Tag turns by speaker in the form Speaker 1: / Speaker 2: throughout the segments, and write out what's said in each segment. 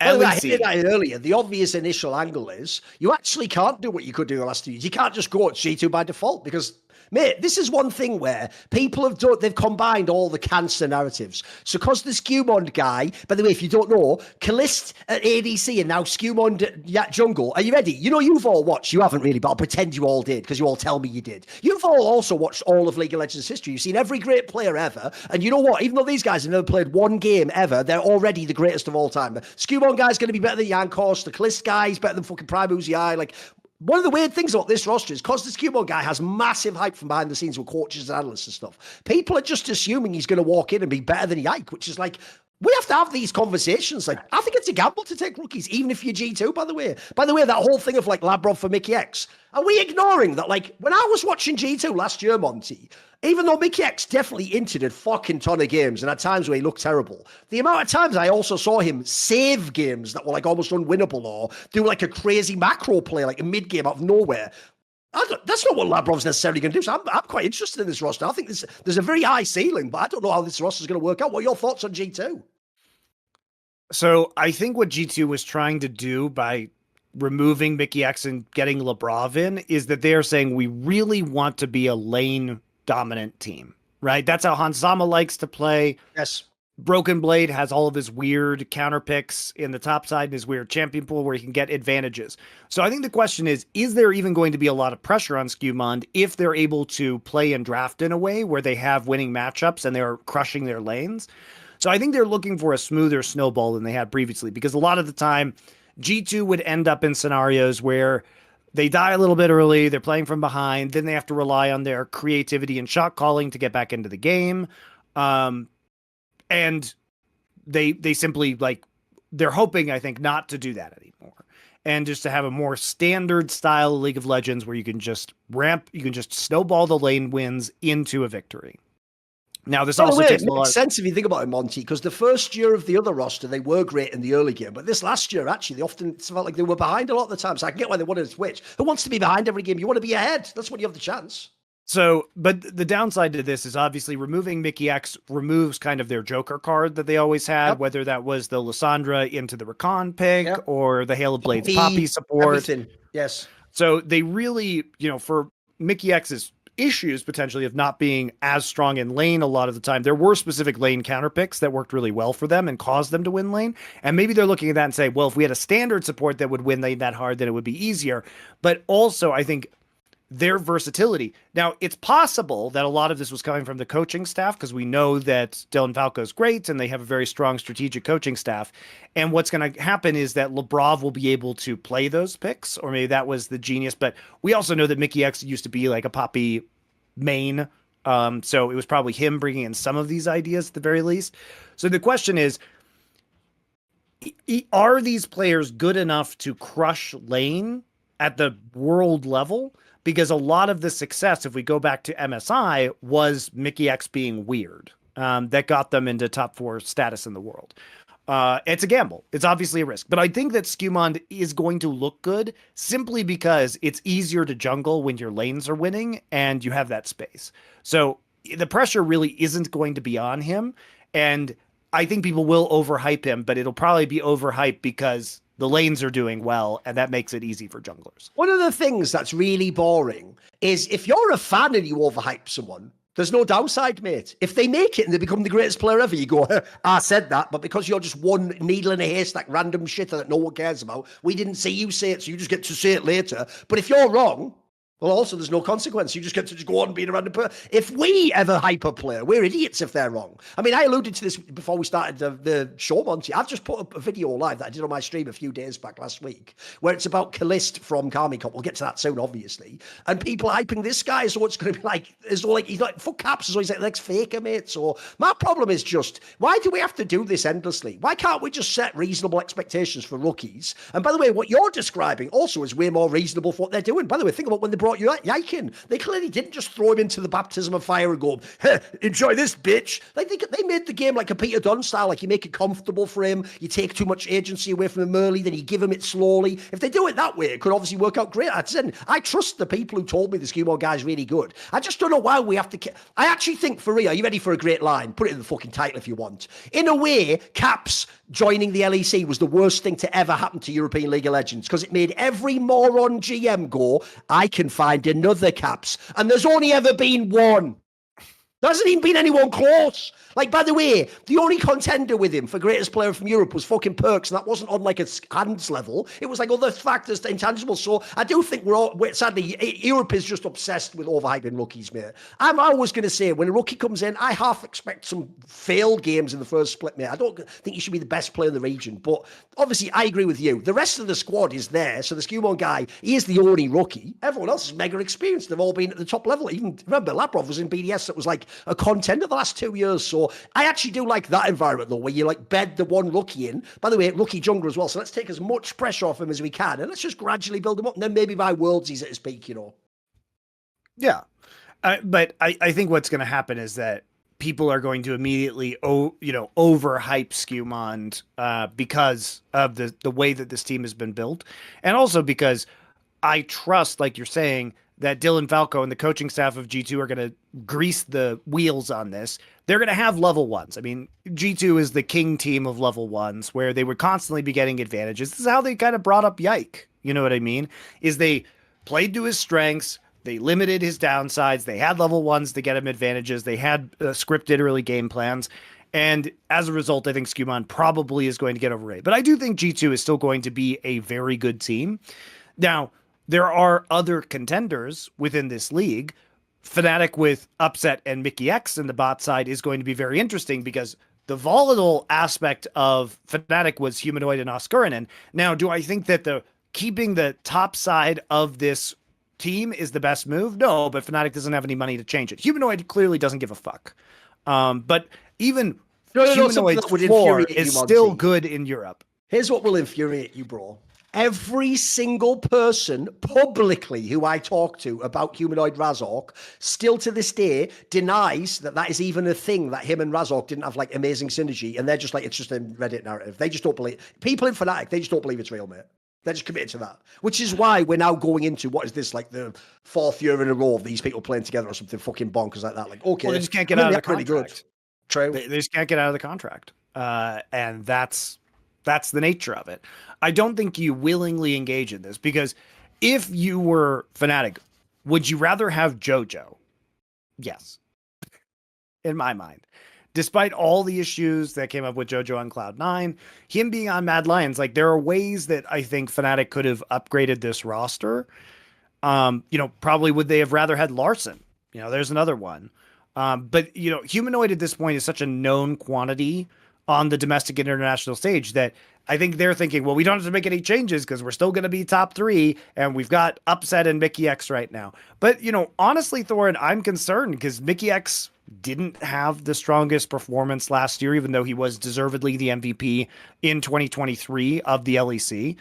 Speaker 1: By the way, I
Speaker 2: LEC.
Speaker 1: hinted at it earlier. The obvious initial angle is you actually can't do what you could do the last 2 years. You can't just go at G2 by default because, mate, this is one thing where people have done, they've combined all the cancer narratives. So because the Skewmond guy, by the way, if you don't know, Kalist at ADC and now Skewmond at Jungle, are you ready? You know, you've all watched, you haven't really, but I'll pretend you all did because you all tell me you did. You've all also watched all of League of Legends history. You've seen every great player ever. And you know what? Even though these guys have never played one game ever, they're already the greatest of all time. The Skewmond guy's going to be better than Yankos. The Kalist guy's better than fucking Prime Uzi. Like, one of the weird things about this roster is because this Cubone guy has massive hype from behind the scenes with coaches and analysts and stuff. People are just assuming he's going to walk in and be better than Yike, which is like, we have to have these conversations. Like, I think it's a gamble to take rookies, even if you're G2, by the way. By the way, that whole thing of like Labrov for Mickey X, are we ignoring that? Like, when I was watching G2 last year, Monty, even though Mickey X definitely entered a fucking ton of games and at times where he looked terrible, the amount of times I also saw him save games that were like almost unwinnable or do like a crazy macro play, like a mid game out of nowhere. That's not what Labrov's necessarily going to do. So I'm quite interested in this roster. I think there's a very high ceiling, but I don't know how this roster is going to work out. What are your thoughts on G2?
Speaker 2: So I think what G2 was trying to do by removing Mickey X and getting Labrov in is that they are saying we really want to be a lane dominant team, right? That's how Hansama likes to play.
Speaker 1: Yes.
Speaker 2: Broken Blade has all of his weird counter picks in the top side and his weird champion pool where he can get advantages. So I think the question is there even going to be a lot of pressure on Skewmond if they're able to play and draft in a way where they have winning matchups and they're crushing their lanes? So I think they're looking for a smoother snowball than they had previously, because a lot of the time G2 would end up in scenarios where they die a little bit early, they're playing from behind, then they have to rely on their creativity and shot calling to get back into the game. And they simply, like, they're hoping, I think, not to do that anymore. And just to have a more standard style League of Legends where you can just snowball the lane wins into a victory. Now, this also takes a lot. It
Speaker 1: makes sense if you think about it, Monty, because the first year of the other roster, they were great in the early game. But this last year, actually, they often felt like they were behind a lot of the time. So I can get why they wanted to switch. Who wants to be behind every game? You want to be ahead. That's when you have the chance.
Speaker 2: So, but the downside to this is obviously removing Mickey X removes kind of their Joker card that they always had, whether that was the Lysandra into the Rakan pick or the Hail of Blades Poppy support.
Speaker 1: Everything. Yes.
Speaker 2: So they really, for Mickey X's issues potentially of not being as strong in lane a lot of the time, there were specific lane counter picks that worked really well for them and caused them to win lane. And maybe they're looking at that and say, well, if we had a standard support that would win lane that hard, then it would be easier. But also, I think their versatility. Now, it's possible that a lot of this was coming from the coaching staff, because we know that Dylan Falco is great and they have a very strong strategic coaching staff. And what's going to happen is that Labrov will be able to play those picks, or maybe that was the genius. But we also know that Mickey X used to be like a Poppy main. So it was probably him bringing in some of these ideas at the very least. So the question is, are these players good enough to crush lane at the world level? Because a lot of the success, if we go back to MSI, was Mickey X being weird. That got them into top 4 status in the world. It's a gamble. It's obviously a risk. But I think that Skewmond is going to look good simply because it's easier to jungle when your lanes are winning and you have that space. So the pressure really isn't going to be on him. And I think people will overhype him, but it'll probably be overhyped because the lanes are doing well, and that makes it easy for junglers.
Speaker 1: One of the things that's really boring is if you're a fan and you overhype someone, there's no downside, mate. If they make it and they become the greatest player ever, you go, I said that, but because you're just one needle in a haystack, random shitter that no one cares about, we didn't see you say it, so you just get to say it later. But if you're wrong, well, also, there's no consequence. You just get to just go on being a random person. If we ever hype a player, we're idiots if they're wrong. I mean, I alluded to this before we started the show, Monty. I've just put up a video live that I did on my stream a few days back last week, where it's about Kalist from Karmine Corp. We'll get to that soon, obviously. And people hyping this guy, so it's going to be like, as though like he's like, fuck caps, as though he's like the next faker, mate. So my problem is just, why do we have to do this endlessly? Why can't we just set reasonable expectations for rookies? And by the way, what you're describing also is way more reasonable for what they're doing. By the way, think about when they brought you Yike in. They clearly didn't just throw him into the baptism of fire and go, hey, enjoy this, bitch. Like they made the game like a Peter Dunn style, like you make it comfortable for him, you take too much agency away from him early, then you give him it slowly. If they do it that way, it could obviously work out great. I trust the people who told me the Skewmore guy is really good. I just don't know why we have to... I actually think, for real, are you ready for a great line? Put it in the fucking title if you want. In a way, Caps joining the LEC was the worst thing to ever happen to European League of Legends because it made every moron GM go, I can find another Caps. And there's only ever been one. There hasn't even been anyone close. Like, by the way, the only contender with him for greatest player from Europe was fucking Perks, and that wasn't on like a hands level. It was like other factors, intangible. So I do think sadly, Europe is just obsessed with overhyping rookies, mate. I'm always going to say, when a rookie comes in, I half expect some failed games in the first split, mate. I don't think he should be the best player in the region, but obviously I agree with you. The rest of the squad is there, so the Skewmon guy, he is the only rookie. Everyone else is mega experienced. They've all been at the top level. Even, remember, Labrov was in BDS that was like a contender the last 2 years, so I actually do like that environment, though, where you like bed the one rookie in. By the way, rookie jungler as well, so let's take as much pressure off him as we can, and let's just gradually build him up, and then maybe by Worlds he's at his peak, you know?
Speaker 2: Yeah. But I think what's going to happen is that people are going to immediately, overhype Skewmon because of the way that this team has been built, and also because I trust, like you're saying, that Dylan Falco and the coaching staff of G2 are going to grease the wheels on this. They're going to have level ones. I mean, G2 is the king team of level ones where they would constantly be getting advantages. This is how they kind of brought up Yike. You know what I mean? Is they played to his strengths. They limited his downsides. They had level ones to get him advantages. They had scripted early game plans. And as a result, I think Skewmon probably is going to get overrated. But I do think G2 is still going to be a very good team. Now, there are other contenders within this league. Fnatic with Upset and Mickey X in the bot side is going to be very interesting because the volatile aspect of Fnatic was Humanoid and Oscarinen. Now, do I think that keeping the top side of this team is the best move? No, but Fnatic doesn't have any money to change it. Humanoid clearly doesn't give a fuck. But even Humanoid's floor is still good in Europe.
Speaker 1: Here's what will infuriate you, bro. Every single person publicly who I talk to about Humanoid Razork still to this day denies that is even a thing, that him and Razork didn't have like amazing synergy. And they're just like, it's just a Reddit narrative. They just don't believe. People in Fnatic, they just don't believe it's real, mate. They're just committed to that. Which is why we're now going into, what is this, like the 4th year in a row of these people playing together or something fucking bonkers like that. Like, okay.
Speaker 2: Well, they just can't get out of the contract.
Speaker 1: Really good. True.
Speaker 2: They just can't get out of the contract. And that's the nature of it. I don't think you willingly engage in this because if you were Fnatic, would you rather have JoJo? Yes. In my mind. Despite all the issues that came up with JoJo on Cloud9, him being on Mad Lions, like there are ways that I think Fnatic could have upgraded this roster. Probably would they have rather had Larson? There's another one. But Humanoid at this point is such a known quantity on the domestic international stage that I think they're thinking, well, we don't have to make any changes because we're still going to be top 3 and we've got Upset and Mickey X right now. But, honestly, Thorin, I'm concerned because Mickey X didn't have the strongest performance last year, even though he was deservedly the MVP in 2023 of the LEC.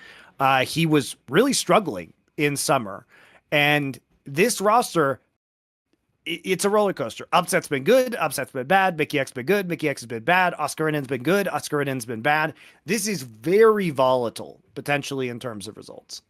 Speaker 2: He was really struggling in summer. And this roster, it's a roller coaster. Upset's been good. Upset's been bad. Mickey X been good. Mickey X has been bad. Oscarinen's been good. Oscarinen's been bad. This is very volatile, potentially, in terms of results.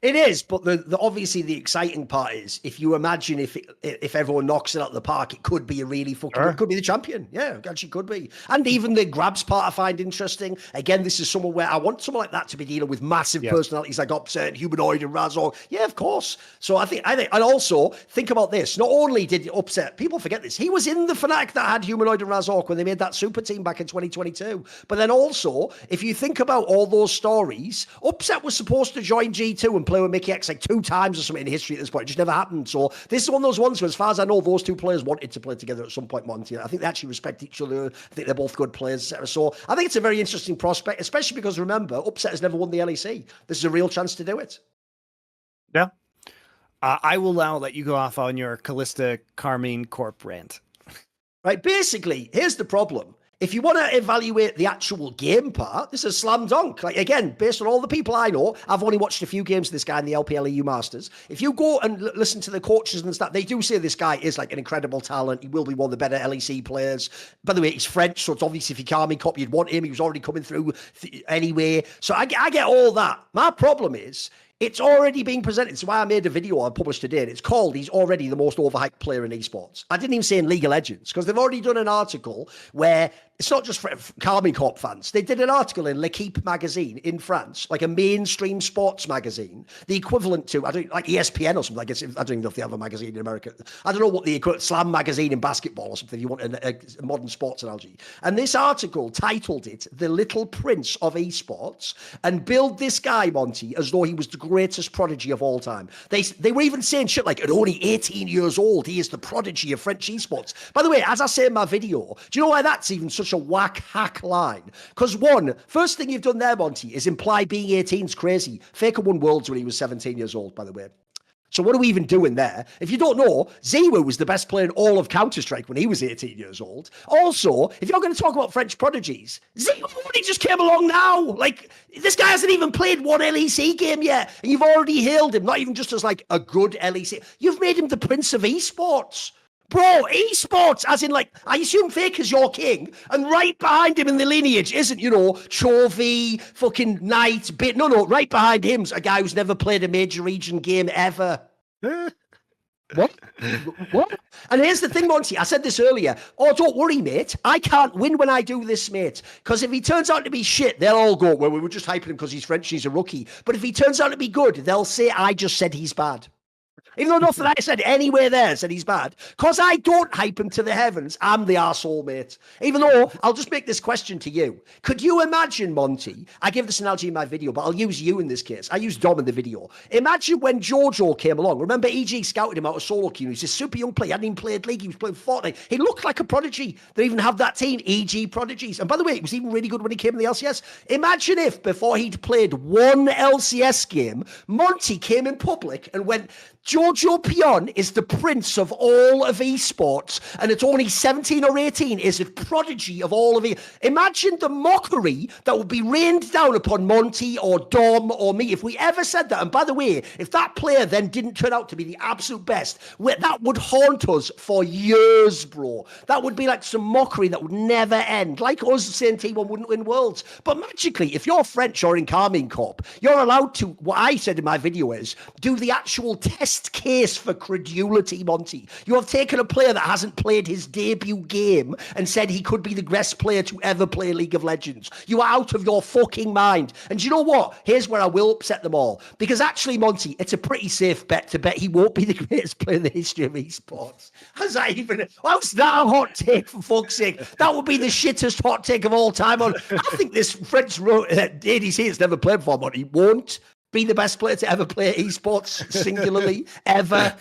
Speaker 1: It is, but the obviously the exciting part is if you imagine if everyone knocks it out of the park, it could be a really fucking it could be the champion. Yeah, it actually could be. And even the grabs part I find interesting. Again, this is someone where I want someone like that to be dealing with massive personalities like Upset, Humanoid, and Razor. Yeah, of course. So I think, and also think about this. Not only did Upset, people forget this, he was in the Fnatic that had Humanoid and Razor when they made that super team back in 2022. But then also, if you think about all those stories, Upset was supposed to join G2 and play with Mickey X like 2 times or something in history at this point. It just never happened. So this is one of those ones where, as far as I know, those 2 players wanted to play together at some point, Monty. I think they actually respect each other. I think they're both good players, etc. So I think it's a very interesting prospect, especially because, remember, Upset has never won the LEC. This is a real chance to do it.
Speaker 2: Yeah. I will now let you go off on your Callista Karmine Corp rant.
Speaker 1: Right. Basically, here's the problem. If you want to evaluate the actual game part, this is a slam dunk. Like, again, based on all the people I know, I've only watched a few games of this guy in the LPL Masters. If you go and listen to the coaches and stuff, they do say this guy is like an incredible talent. He will be one of the better LEC players. By the way, he's French, so it's obviously if you Karmine Corp, you'd want him. He was already coming through anyway. So I get all that. My problem is, it's already being presented. So why I made a video I published today. And it's called "He's already the most overhyped player in esports." I didn't even say in League of Legends because they've already done an article where it's not just for Karmine Corp fans. They did an article in L'Equipe magazine in France, like a mainstream sports magazine, the equivalent to, I don't like ESPN or something. I guess I don't even know if they have a magazine in America. I don't know what the Slam magazine in basketball or something, if you want a modern sports analogy. And this article titled it The Little Prince of Esports and billed this guy, Monty, as though he was the greatest prodigy of all time. They were even saying shit like, at only 18 years old, he is the prodigy of French esports. By the way, as I say in my video, do you know why that's even such a whack hack line? Because first thing you've done there, Monty, is imply being 18 is crazy. Faker won Worlds when he was 17 years old, by the way. So what are we even doing there? If you don't know, Zewa was the best player in all of Counter-Strike when he was 18 years old. Also, if you're going to talk about French prodigies, Zewa only just came along now. Like, this guy hasn't even played one LEC game yet, and you've already hailed him, not even just as like a good LEC. You've made him the prince of esports. Bro, esports, as in like, I assume Faker's your king, and right behind him in the lineage isn't, Chovy, fucking Knight, no, right behind him's a guy who's never played a major region game ever. What? And here's the thing, Monty, I said this earlier. Oh, don't worry, mate. I can't win when I do this, mate. Because if he turns out to be shit, they'll all go, well, we were just hyping him because he's French, he's a rookie. But if he turns out to be good, they'll say, I just said he's bad. Even though nothing I said anywhere there said he's bad. Because I don't hype him to the heavens, I'm the arsehole, mate. Even though, I'll just make this question to you. Could you imagine, Monty, I give this analogy in my video, but I'll use you in this case. I use Dom in the video. Imagine when Jojo came along. Remember, EG scouted him out of solo queue. He's a super young player. He hadn't even played League. He was playing Fortnite. He looked like a prodigy. They even have that team, EG Prodigies. And by the way, it was even really good when he came in the LCS. Imagine if, before he'd played one LCS game, Monty came in public and went, Jojo Pion is the prince of all of esports, and it's only 17 or 18 is a prodigy of all of it. Imagine the mockery that would be rained down upon Monty or Dom or me if we ever said that. And by the way, if that player then didn't turn out to be the absolute best, that would haunt us for years, bro. That would be like some mockery that would never end. Like us saying T1 wouldn't win Worlds. But magically, if you're French or in Karmine Corp, you're allowed to, what I said in my video is, do the actual test case for credulity, Monty. You have taken a player that hasn't played his debut game and said he could be the best player to ever play League of Legends. You are out of your fucking mind. And do you know what? Here's where I will upset them all. Because actually, Monty, it's a pretty safe bet to bet he won't be the greatest player in the history of esports. How's that a hot take, for fuck's sake? That would be the shittest hot take of all time. I think this French ADC that's never played before, Monty, won't be the best player to ever play esports singularly, ever.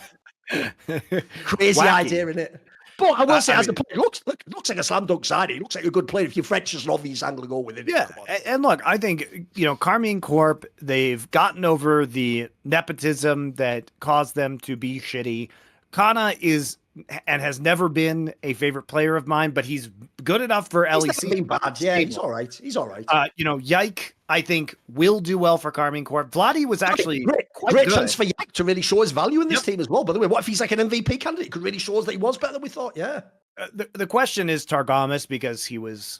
Speaker 1: Crazy
Speaker 2: Wacky
Speaker 1: idea, isn't it? But I will say, as a player, it looks like a slam dunk side. He looks like a good player. If you're French, there's an obvious angle to go with it.
Speaker 2: Yeah, and look, I think, Karmine Corp, they've gotten over the nepotism that caused them to be shitty. Kana is and has never been a favorite player of mine, but he's good enough for LEC.
Speaker 1: He's not been bad. Yeah, he's all right. He's all right.
Speaker 2: Yike, I think, will do well for Karmine Corp. Vladdy was actually
Speaker 1: great chance for Yike to really show his value in this team as well. By the way, what if he's like an MVP candidate? He could really show us that he was better than we thought. Yeah.
Speaker 2: The question is Targamas, because he was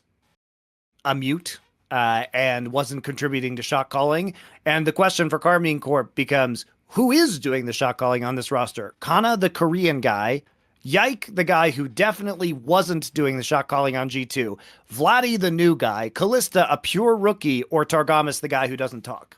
Speaker 2: a mute and wasn't contributing to shot calling. And the question for Karmine Corp becomes, who is doing the shot calling on this roster? Kana, the Korean guy, Yike, the guy who definitely wasn't doing the shot calling on G2, Vladdy, the new guy, Callista, a pure rookie, or Targamas, the guy who doesn't talk.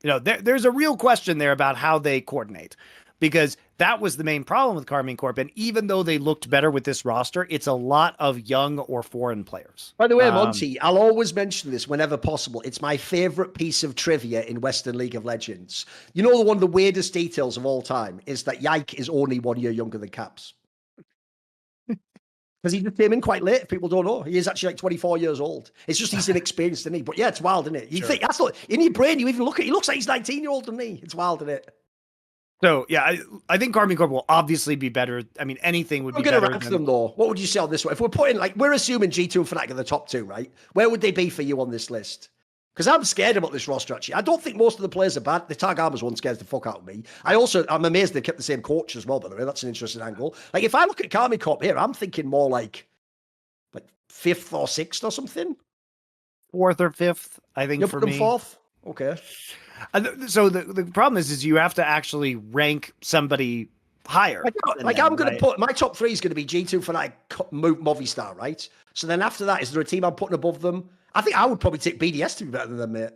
Speaker 2: There's a real question there about how they coordinate, because that was the main problem with Karmine Corp. And even though they looked better with this roster, it's a lot of young or foreign players.
Speaker 1: By the way, Monty, I'll always mention this whenever possible. It's my favorite piece of trivia in Western League of Legends. One of the weirdest details of all time is that Yike is only 1 year younger than Caps. Because he just came in quite late, if people don't know. He is actually like 24 years old. It's just he's inexperienced, isn't he? But yeah, it's wild, isn't it? You think that's not in your brain, you even look at he looks like he's 19-year-old, doesn't he? It's wild, isn't it?
Speaker 2: So, yeah, I think Karmine Corp will obviously be better. I mean, anything would be better.
Speaker 1: We're going to rank them, though. What would you say on this one? If we're putting, we're assuming G2 and Fnatic are the top two, right? Where would they be for you on this list? Because I'm scared about this roster, actually. I don't think most of the players are bad. The Targamas one scares the fuck out of me. I'm amazed they kept the same coach as well, by the way. That's an interesting angle. If I look at Karmine Corp here, I'm thinking more like fifth or sixth or something.
Speaker 2: Fourth or fifth, I think. You'll for me.
Speaker 1: Fourth? Okay.
Speaker 2: So the problem is you have to actually rank somebody higher.
Speaker 1: Like I'm going to put my top 3 is going to be G2, Fnatic, Movistar, right? So then after that, is there a team I'm putting above them? I think I would probably take BDS to be better than them, mate.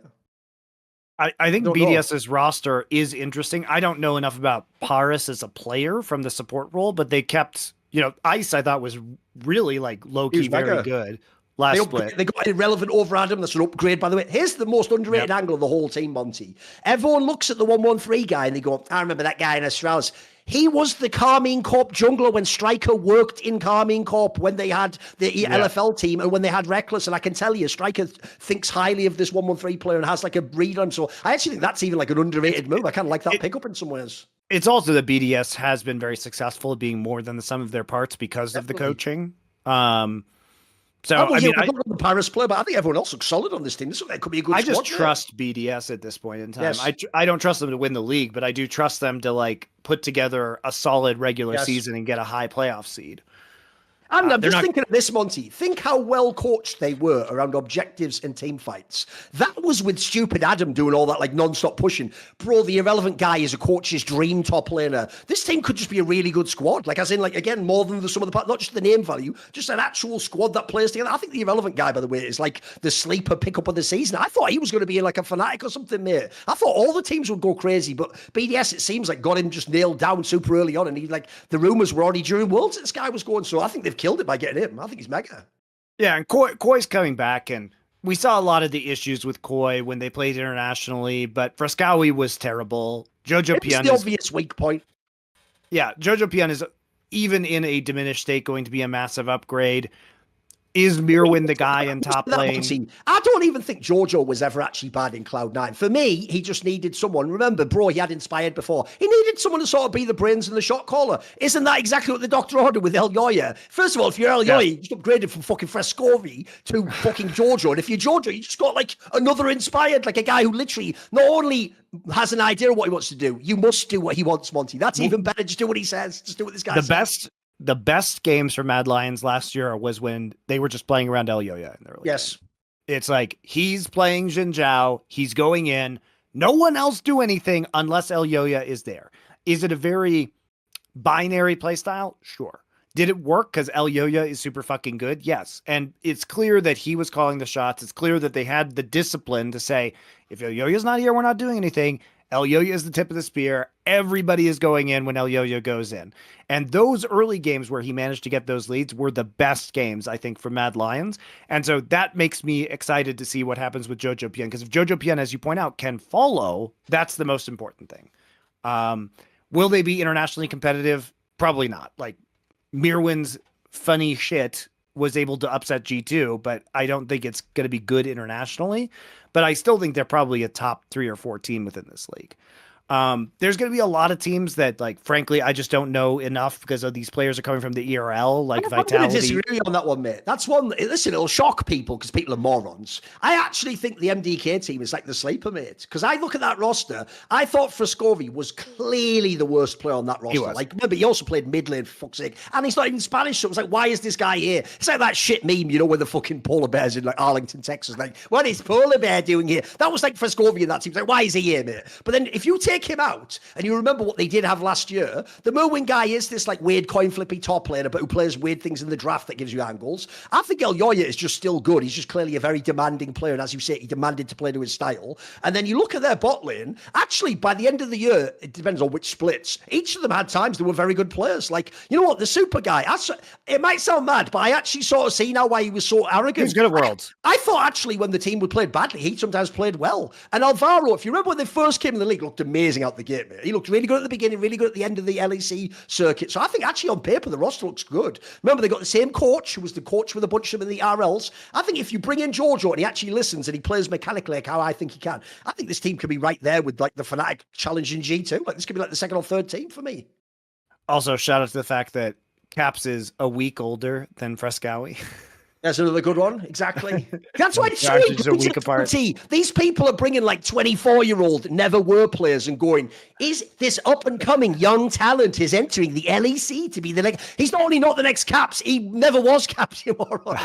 Speaker 2: I think BDS's roster is interesting. I don't know enough about Paris as a player from the support role, but they kept, Ice I thought was really like low-key very good last split.
Speaker 1: They got Irrelevant over Adam. That's an upgrade, by the way. Here's the most underrated angle of the whole team, Monty. Everyone looks at the 113 guy and they go, I remember that guy in Astralis. He was the Karmine Corp jungler when Striker worked in Karmine Corp when they had the LFL team and when they had Reckless. And I can tell you, Striker thinks highly of this 113 player and has like a read on him. So I actually think that's even like an underrated move. I kind of like that pickup in some ways.
Speaker 2: It's also that BDS has been very successful at being more than the sum of their parts because of the coaching. So I mean, I don't
Speaker 1: know the Paris player, but I think everyone else looks solid on this team. This could be a good.
Speaker 2: I just trust BDS at this point in time. Yes. I don't trust them to win the league, but I do trust them to like put together a solid regular season and get a high playoff seed.
Speaker 1: And I'm just thinking of this, Monty. Think how well coached they were around objectives and team fights. That was with stupid Adam doing all that like non-stop pushing. Bro, the Irrelevant guy is a coach's dream top laner. This team could just be a really good squad. Like as in like, again, more than the sum of the parts, not just the name value, just an actual squad that plays together. I think the Irrelevant guy, by the way, is like the sleeper pickup of the season. I thought he was going to be in like a Fnatic or something, mate. I thought all the teams would go crazy, but BDS, it seems like got him just nailed down super early on. And he like, the rumors were already during Worlds that this guy was going. So I think they've killed it by getting him. I think he's mega.
Speaker 2: Yeah, and Koi's coming back, and we saw a lot of the issues with Koi when they played internationally, but Frescowi was terrible. Jojo Pian
Speaker 1: is the obvious weak point.
Speaker 2: Yeah, Jojo Pian is, even in a diminished state, going to be a massive upgrade. Is Mirwin the guy in top lane?
Speaker 1: I don't even think Jojo was ever actually bad in Cloud9. For me, he just needed someone. Remember, bro, he had Inspired before. He needed someone to sort of be the brains and the shot caller. Isn't that exactly what the doctor ordered with El Yoya? First of all, if you're El Yoya, you just upgraded from fucking Frescovi to fucking Jojo. And if you're Jojo, you just got like another Inspired, like a guy who literally not only has an idea of what he wants to do, you must do what he wants, Monty. That's even better. Just do what he says. Just do what this guy says.
Speaker 2: The best games for Mad Lions last year was when they were just playing around El Yoya in the early game. It's like he's playing Xin Zhao, he's going in, no one else do anything unless El Yoya is there. Is it a very binary play style? Sure. Did it work because El Yoya is super fucking good? Yes. And it's clear that he was calling the shots. It's clear that they had the discipline to say, if El Yoya's not here, we're not doing anything. El Yoya is the tip of the spear. Everybody is going in when El Yoya goes in. And those early games where he managed to get those leads were the best games, I think, for Mad Lions. And so that makes me excited to see what happens with Jojo Pian. Because if Jojo Pian, as you point out, can follow, that's the most important thing. Will they be internationally competitive? Probably not. Like, Mirwin's funny shit was able to upset G2, but I don't think it's going to be good internationally. But I still think they're probably a top 3 or 4 team within this league. There's going to be a lot of teams that, like, frankly, I just don't know enough because of these players are coming from the ERL, like Vitality.
Speaker 1: I'm going to disagree on that one, mate. That's one. Listen, it'll shock people because people are morons. I actually think the MDK team is like the sleeper, mate. Because I look at that roster, I thought Frescovi was clearly the worst player on that roster. Like, remember, he also played mid lane, for fuck's sake, and he's not even Spanish. So it was like, why is this guy here? It's like that shit meme, where the fucking polar bears in like Arlington, Texas. Like, what is polar bear doing here? That was like Frescovi in that team. It's like, why is he here, mate? But then if you take him out and you remember what they did have last year, the Merwin guy is this like weird coin flippy top laner, but who plays weird things in the draft that gives you angles. I think El Yoya is just still good. He's just clearly a very demanding player. And as you say, he demanded to play to his style. And then you look at their bot lane, actually by the end of the year, it depends on which splits, each of them had times they were very good players. Like, you know what, the super guy, it might sound mad, but I actually sort of see now why he was so arrogant.
Speaker 2: He was good at Worlds.
Speaker 1: I thought actually when the team would play badly, he sometimes played well. And Alvaro, if you remember when they first came in the league, looked amazing out the gate, mate. He looked really good at the beginning, really good at the end of the LEC circuit. So I think actually on paper, the roster looks good. Remember, they got the same coach, who was the coach with a bunch of them in the RLs. I think if you bring in Jojo and he actually listens and he plays mechanically like how I think he can, I think this team could be right there with like the Fnatic challenging G2. Like this could be like the second or third team for me.
Speaker 2: Also, shout out to the fact that Caps is a week older than Frescowi.
Speaker 1: That's another good one. Exactly. That's why it's so
Speaker 2: They're actually just a week apart.
Speaker 1: These people are bringing like 24-year-old never were players and going, is this up and coming young talent is entering the LEC to be the next? He's not only not the next Caps, he never was Caps, you moron.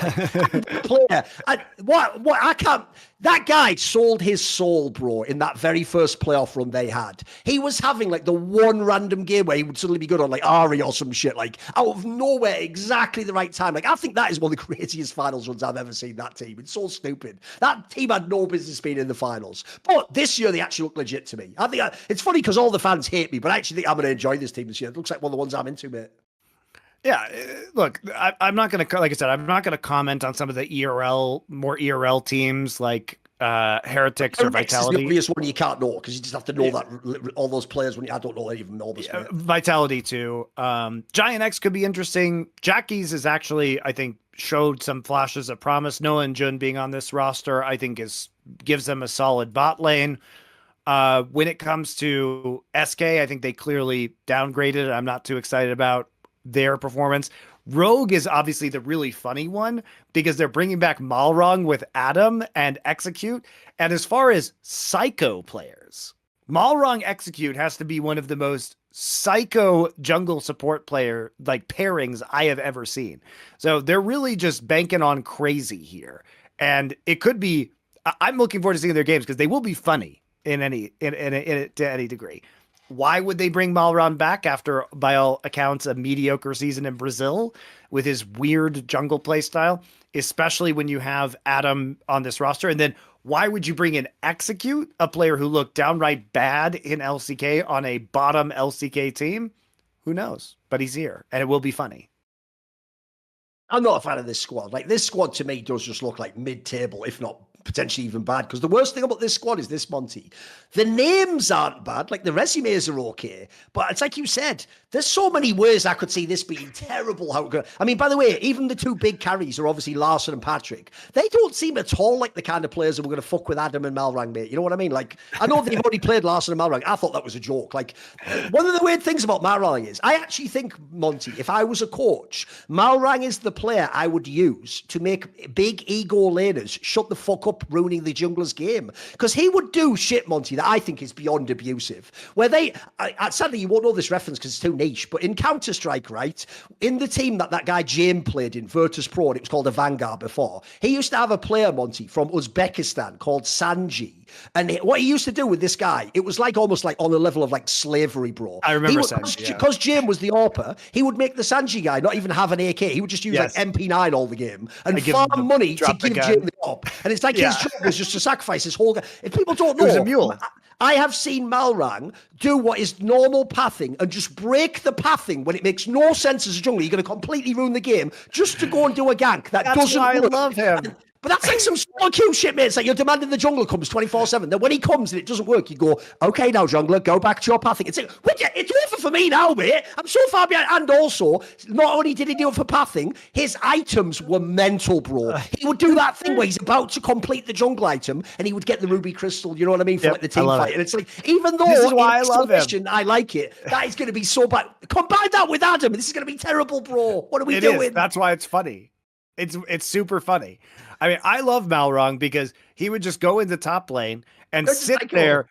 Speaker 1: Player. I can't. That guy sold his soul, bro, in that very first playoff run they had. He was having like the one random game where he would suddenly be good on like Ari or some shit, like out of nowhere, exactly the right time. Like, I think that is one of the craziest finals runs I've ever seen, that team. It's so stupid. That team had no business being in the finals. But this year, they actually look legit to me. I think it's funny because all the fans hate me, but I actually think I'm going to enjoy this team this year. It looks like one of the ones I'm into, mate.
Speaker 2: Yeah, look, I'm not going to, like I said, I'm not going to comment on some of the more ERL teams like Heretics or Vitality.
Speaker 1: Is the obvious one you can't know because you just have to know that all those players when I don't know any of them.
Speaker 2: Vitality too. Giant X could be interesting. Jackie's is actually, I think, showed some flashes of promise. Noah and Jun being on this roster, I think, gives them a solid bot lane. When it comes to SK, I think they clearly downgraded. I'm not too excited about their performance. Rogue is obviously the really funny one because they're bringing back Malrong with Adam and Execute. And as far as psycho players, Malrong Execute has to be one of the most psycho jungle support player like pairings I have ever seen. So they're really just banking on crazy here. And it could be, I'm looking forward to seeing their games because they will be funny to any degree. Why would they bring Malron back after, by all accounts, a mediocre season in Brazil with his weird jungle play style, especially when you have Adam on this roster? And then why would you bring in Execute, a player who looked downright bad in LCK on a bottom LCK team? Who knows? But he's here, and it will be funny.
Speaker 1: I'm not a fan of this squad. Like, this squad to me does just look like mid-table, if not potentially even bad. Because the worst thing about this squad is this, Monty. The names aren't bad. Like, the resumes are okay. But it's like you said, there's so many ways I could see this being terrible. I mean, by the way, even the two big carries are obviously Larson and Patrick. They don't seem at all like the kind of players that were going to fuck with Adam and Malrang, mate. You know what I mean? Like, I know they've already played Larson and Malrang. I thought that was a joke. Like, one of the weird things about Malrang is, I actually think, Monty, if I was a coach, Malrang is the player I would use to make big ego laners shut the fuck up ruining the jungler's game. Because he would do shit, Monty, that I think is beyond abusive. Where sadly, you won't know this reference because it's too niche, but in Counter-Strike, right, in the team that guy James played in, Virtus Pro, and it was called a Vanguard before, he used to have a player, Monty, from Uzbekistan called Sanji. And what he used to do with this guy, it was like almost like on the level of like slavery, bro.
Speaker 2: I remember Sanji.
Speaker 1: Because James was the AWPer, he would make the Sanji guy not even have an AK. He would just use like MP9 all the game and farm money to give James the AWP. And it's like his job was just to sacrifice his whole guy. If people don't know,
Speaker 2: he was a mule.
Speaker 1: I have seen Malrang do what is normal pathing and just break the pathing when it makes no sense as a jungler. You're going to completely ruin the game just to go and do a gank. That's doesn't
Speaker 2: why
Speaker 1: work.
Speaker 2: I love him.
Speaker 1: But that's like some small cute shit, mate. It's like you're demanding the jungler comes 24/7. Then when he comes and it doesn't work, you go, okay, now jungler, go back to your pathing. It's over for me now, mate. I'm so far behind. And also, not only did he do it for pathing, his items were mental, bro. He would do that thing where he's about to complete the jungle item and he would get the ruby crystal, you know what I mean, for like the team fight. And it's like, even though
Speaker 2: this is why I love him.
Speaker 1: I like it, that is going to be so bad. Combine that with Adam, this is going to be terrible, bro. What are we doing?
Speaker 2: That's why it's funny. It's super funny. I mean, I love Malrong because he would just go into top lane and sit there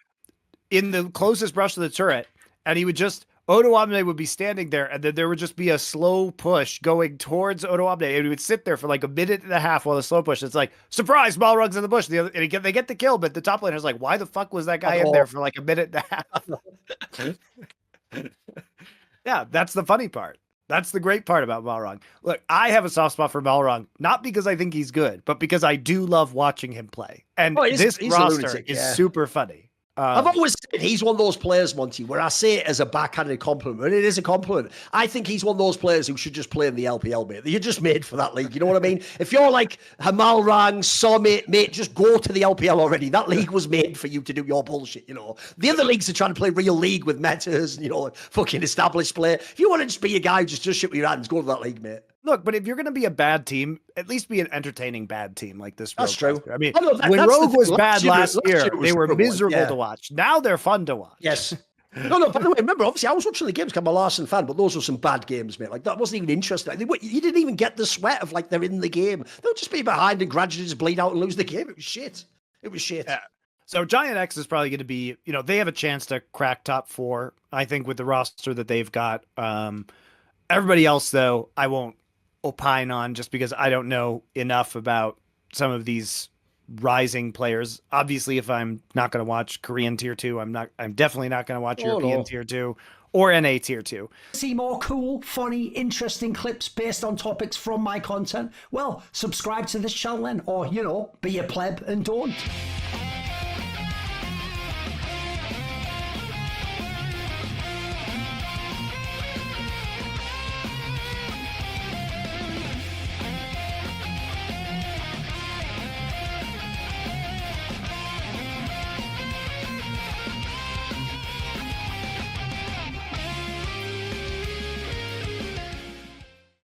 Speaker 2: in the closest brush to the turret, and he would just, Odoamne would be standing there, and then there would just be a slow push going towards Odoamne, and he would sit there for like a minute and a half while the slow push. It's like, surprise, Malrong's in the bush. And they get the kill, but the top laner's like, why the fuck was that guy in there for like a minute and a half? Yeah, that's the funny part. That's the great part about Malrong. Look, I have a soft spot for Malrong, not because I think he's good, but because I do love watching him play. And this roster is super funny.
Speaker 1: I've always said he's one of those players, Monty, where I say it as a backhanded compliment, and it is a compliment. I think he's one of those players who should just play in the LPL, mate. You're just made for that league, you know what I mean? If you're like Malrang, Summit, mate, just go to the LPL already. That league was made for you to do your bullshit, you know? The other leagues are trying to play real league with metas, and, you know, fucking established play. If you want to just be a guy who just shit with your hands, go to that league, mate.
Speaker 2: Look, but if you're going to be a bad team, at least be an entertaining bad team like this.
Speaker 1: That's true.
Speaker 2: I mean, when Rogue was bad last year, they were miserable to watch. Now they're fun to watch.
Speaker 1: Yes. No, by the way, remember, obviously, I was watching the games, I'm a Larson fan, but those were some bad games, mate. Like, that wasn't even interesting. You didn't even get the sweat of, like, they're in the game. They'll just be behind and gradually just bleed out and lose the game. It was shit. It was shit.
Speaker 2: Yeah. So Giant X is probably going to be, they have a chance to crack top 4, I think, with the roster that they've got. Everybody else, though, I won't opine on just because I don't know enough about some of these rising players. Obviously, if I'm not going to watch Korean Tier 2, I'm definitely not going to watch European Tier 2 or NA Tier 2.
Speaker 3: See more cool, funny, interesting clips based on topics from my content? Well, subscribe to this channel then, or, be a pleb and don't.